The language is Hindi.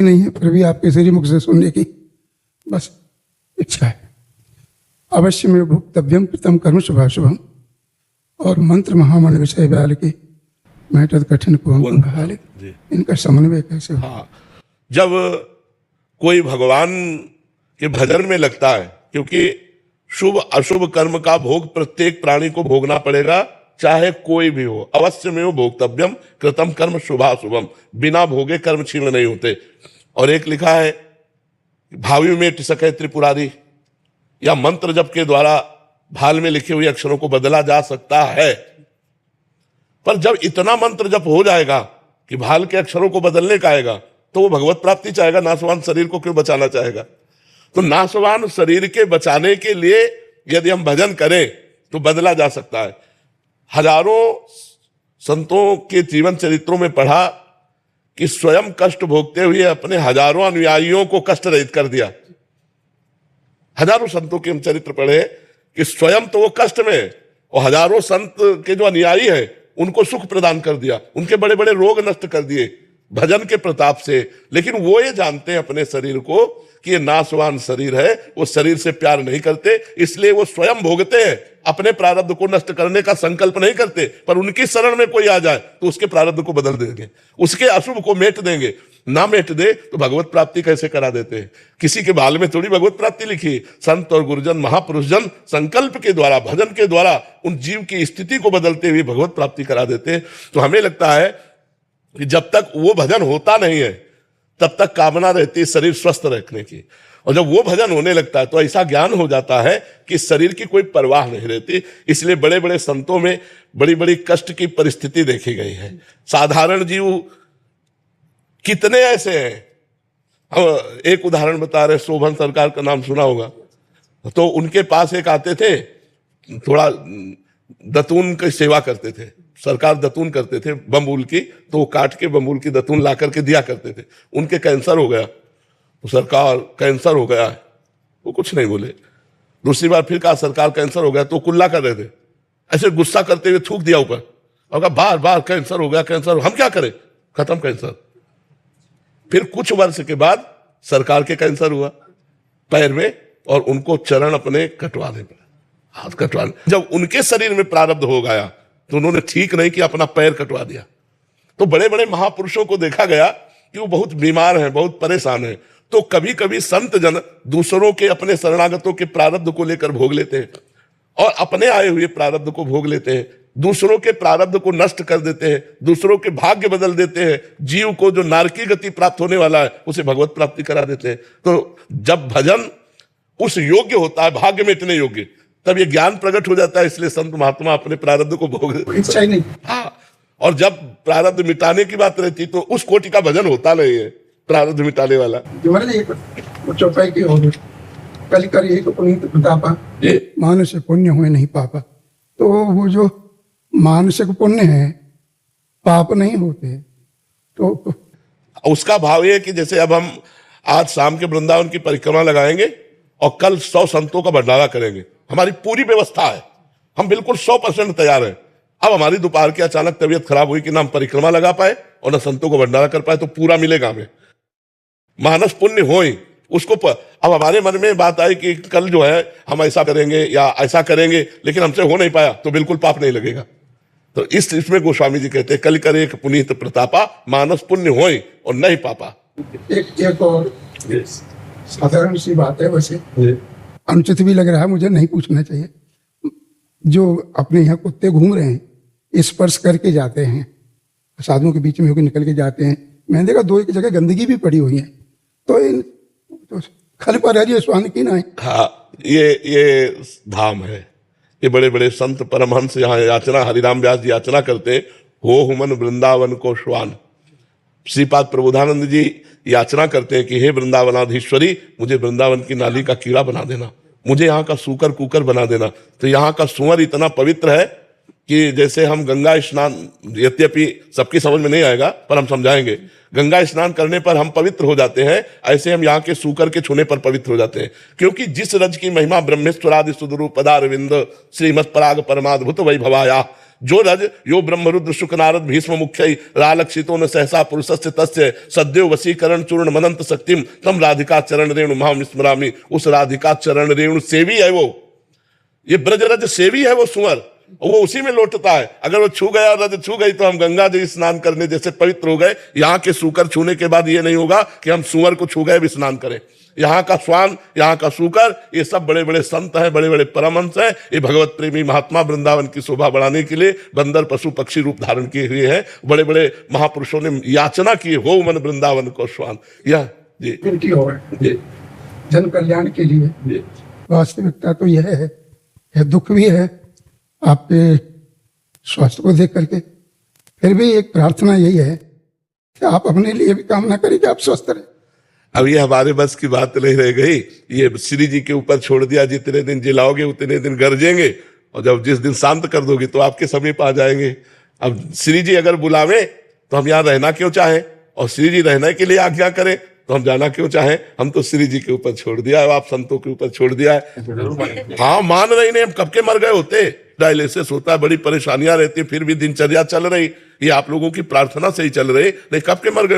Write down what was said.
नहीं है, फिर भी आपके श्री मुख से सुनने की बस इच्छा है। अवश्य में भुक्तव्यम कृतम कर्म शुभाशुभम और मंत्र महामण विषय व्याल की मैटर कठिन कुंभ हालिक, इनका समन्वय कैसे हो? हाँ, जब कोई भगवान के भजन में लगता है, क्योंकि शुभ अशुभ कर्म का भोग प्रत्येक प्राणी को भोगना पड़ेगा, चाहे कोई भी हो। अवश्य में वो भोक्तव्यम कृतम कर्म शुभाशुभम, बिना भोगे कर्म क्षीण नहीं होते। और एक लिखा है भावी में मिट सके त्रिपुरारी, या मंत्र जप के द्वारा भाल में लिखे हुए अक्षरों को बदला जा सकता है। पर जब इतना मंत्र जप हो जाएगा कि भाल के अक्षरों को बदलने का आएगा, तो वो भगवत प्राप्ति चाहेगा, नाशवान शरीर को क्यों बचाना चाहेगा? तो नाशवान शरीर के बचाने के लिए यदि हम भजन करें तो बदला जा सकता है। हजारों संतों के जीवन चरित्रों में पढ़ा कि स्वयं कष्ट भोगते हुए अपने हजारों अनुयायियों को कष्ट रहित कर दिया। हजारों संतों के हम चरित्र पढ़े कि स्वयं तो वो कष्ट में, और हजारों संत के जो अनुयायी हैं उनको सुख प्रदान कर दिया, उनके बड़े बड़े रोग नष्ट कर दिए भजन के प्रताप से। लेकिन वो ये जानते हैं अपने शरीर को कि ये नाशवान शरीर है, वो शरीर से प्यार नहीं करते, इसलिए वो स्वयं भोगते हैं, अपने प्रारब्ध को नष्ट करने का संकल्प नहीं करते। पर उनकी शरण में कोई आ जाए तो उसके प्रारब्ध को बदल देंगे, उसके अशुभ को मेट देंगे। ना मेट दे तो भगवत प्राप्ति कैसे करा देते हैं? किसी के बाल में थोड़ी भगवत प्राप्ति लिखी। संत और गुरुजन महापुरुष जन संकल्प के द्वारा, भजन के द्वारा उन जीव की स्थिति को बदलते हुए भगवत प्राप्ति करा देते हैं। तो हमें लगता है कि जब तक वो भजन होता नहीं है तब तक कामना रहती है शरीर स्वस्थ रखने की, और जब वो भजन होने लगता है तो ऐसा ज्ञान हो जाता है कि शरीर की कोई परवाह नहीं रहती। इसलिए बड़े बड़े संतों में बड़ी बड़ी कष्ट की परिस्थिति देखी गई है। साधारण जीव कितने ऐसे हैं। हम एक उदाहरण बता रहे, शोभन सरकार का नाम सुना होगा। तो उनके पास एक आते थे, थोड़ा दतून की सेवा करते थे, सरकार दतून करते थे बम्बूल की, तो वो काट के बम्बूल की दतून ला करके दिया करते थे। उनके कैंसर हो गया, तो सरकार कैंसर हो गया है, वो कुछ नहीं बोले। दूसरी बार फिर कहा सरकार कैंसर हो गया, तो कुल्ला कर रहे थे, ऐसे गुस्सा करते हुए थूक दिया ऊपर और कहा बार बार कैंसर हो गया, कैंसर, हम क्या करें, खत्म कैंसर। फिर कुछ वर्ष के बाद सरकार के कैंसर हुआ पैर में, और उनको चरण अपने कटवाने पड़े, हाथ कटवाने। जब उनके शरीर में प्रारब्ध हो गया तो उन्होंने ठीक नहीं किया, अपना पैर कटवा दिया। तो बड़े बड़े महापुरुषों को देखा गया कि वो बहुत बीमार हैं, बहुत परेशान हैं। तो कभी कभी संत जन दूसरों के, अपने शरणागतों के प्रारब्ध को लेकर भोग लेते हैं और अपने आए हुए प्रारब्ध को भोग लेते हैं, दूसरों के प्रारब्ध को नष्ट कर देते हैं, दूसरों के भाग्य बदल देते हैं। जीव को जो नारकी गति प्राप्त होने वाला है उसे भगवत प्राप्ति करा देते हैं। तो जब भजन उस योग्य होता है, भाग्य में इतने योग्य, तब ये ज्ञान प्रकट हो जाता है। इसलिए संत महात्मा अपने प्रारब्ध को भोग इच्छा ही नहीं। हाँ, और जब प्रारब्ध मिटाने की बात रहती तो उस कोटि का भजन होता नहीं है, प्रारब्ध मिटाने वाला। चौपाई की होगी कल कर यही तो पुनीत प्रतापा, मानुष पुण्य हुए नहीं पापा। तो वो जो मानसिक पुण्य है, पाप नहीं होते। तो उसका भाव ये कि जैसे अब हम आज शाम के वृंदावन की परिक्रमा लगाएंगे और कल 100 संतों का भंडारा करेंगे, हमारी पूरी व्यवस्था है, हम बिल्कुल 100% तैयार हैं। अब हमारी दोपहर की अचानक तबीयत खराब हुई कि ना हम परिक्रमा लगा पाए और ना संतों को भंडारा कर पाए, तो पूरा मिलेगा हमें, मानस पुण्य हो ही उसको अब हमारे मन में बात आई कि कल जो है हम ऐसा करेंगे या ऐसा करेंगे, लेकिन हमसे हो नहीं पाया, तो बिल्कुल पाप नहीं लगेगा। तो इसमें गोस्वामी जी कहते हैं कल करे एक पुनीत प्रतापा, मानस पुण्य हो और नहीं पापा। एक और साधारण सी बात है, वैसे अनुचित भी लग रहा है, मुझे नहीं पूछना चाहिए। जो अपने यहाँ कुत्ते घूम रहे हैं, स्पर्श करके जाते हैं, साधुओं के बीच में होकर निकल के जाते हैं। मैंने देखा 2 एक जगह गंदगी भी पड़ी हुई है, तो इन तो खल पर है स्वान की ना है। हाँ, ये धाम है। ये बड़े बड़े संत परमहंस यहाँ याचना, हरिराम व्यास जी याचना करते, हो हुमन वृंदावन को श्वान। श्रीपाद प्रबोधानंद जी याचना करते हैं कि हे वृंदावनाधीश्वरी, मुझे वृंदावन की नाली का कीड़ा बना देना, मुझे यहाँ का सूकर कुकर बना देना। तो यहाँ का सुअर इतना पवित्र है कि जैसे हम गंगा स्नान, यद्यपि सबकी समझ में नहीं आएगा पर हम समझाएंगे, गंगा स्नान करने पर हम पवित्र हो जाते हैं, ऐसे हम यहाँ के सूकर के छूने पर पवित्र हो जाते हैं। क्योंकि जिस रज की महिमा ब्रह्मेश्वरादि सुदरूप पदारविंद श्रीमत् पराग परमाद्भुत वैभवाया, जो रज यो ब्रह्मरुद्र शुक नारद भीष्म मुख्य रालक्षितो न सहसा पुरुषस्य तस्य सद्यो वशीकरण चूर्ण मनंत शक्तिम तम राधिका चरण रेणु महाम स्मरामि। उस राधिका चरण रेणु सेवी है वो, ये ब्रजरज सेवी है वो सुअर, वो उसी में लौटता है। अगर वो छू गया, रज छू गई, तो हम गंगा जी स्नान करने जैसे पवित्र हो गए। यहाँ के सूकर छूने के बाद ये नहीं होगा कि हम सुअर को छू गए भी स्नान करें। यहाँ का स्वान, यहाँ का सूकर, ये सब बड़े बड़े संत हैं, बड़े बड़े परमहंस हैं। ये भगवत प्रेमी महात्मा वृंदावन की शोभा बढ़ाने के लिए बंदर पशु पक्षी रूप धारण किए हुए हैं। बड़े बड़े महापुरुषों ने याचना की, हो मन वृंदावन को स्वान। यह जी की हो है जन कल्याण के लिए। वास्तविकता तो यह है, यह दुख भी है आपके स्वास्थ्य को देख करके। फिर भी एक प्रार्थना यही है कि आप अपने लिए भी कामना करें कि आप स्वस्थ रहें। अब ये हमारे बस की बात नहीं रह गई, ये श्री जी के ऊपर छोड़ दिया। जितने दिन जिलाओगे उतने दिन गरजेंगे, और जब जिस दिन शांत कर दोगे तो आपके समीप आ जाएंगे। अब श्री जी अगर बुलावे तो हम यहाँ रहना क्यों चाहें, और श्री जी रहने के लिए आज्ञा करें तो हम जाना क्यों चाहें। हम तो श्री जी के ऊपर छोड़ दिया है, आप संतों के ऊपर छोड़ दिया है। हाँ, मान रही नहीं, हम कब के मर गए होते। डायलिसिस होता है, बड़ी परेशानियां रहती, फिर भी दिनचर्या चल रही। ये आप लोगों की प्रार्थना से ही चल रही, नहीं कब के मर गए।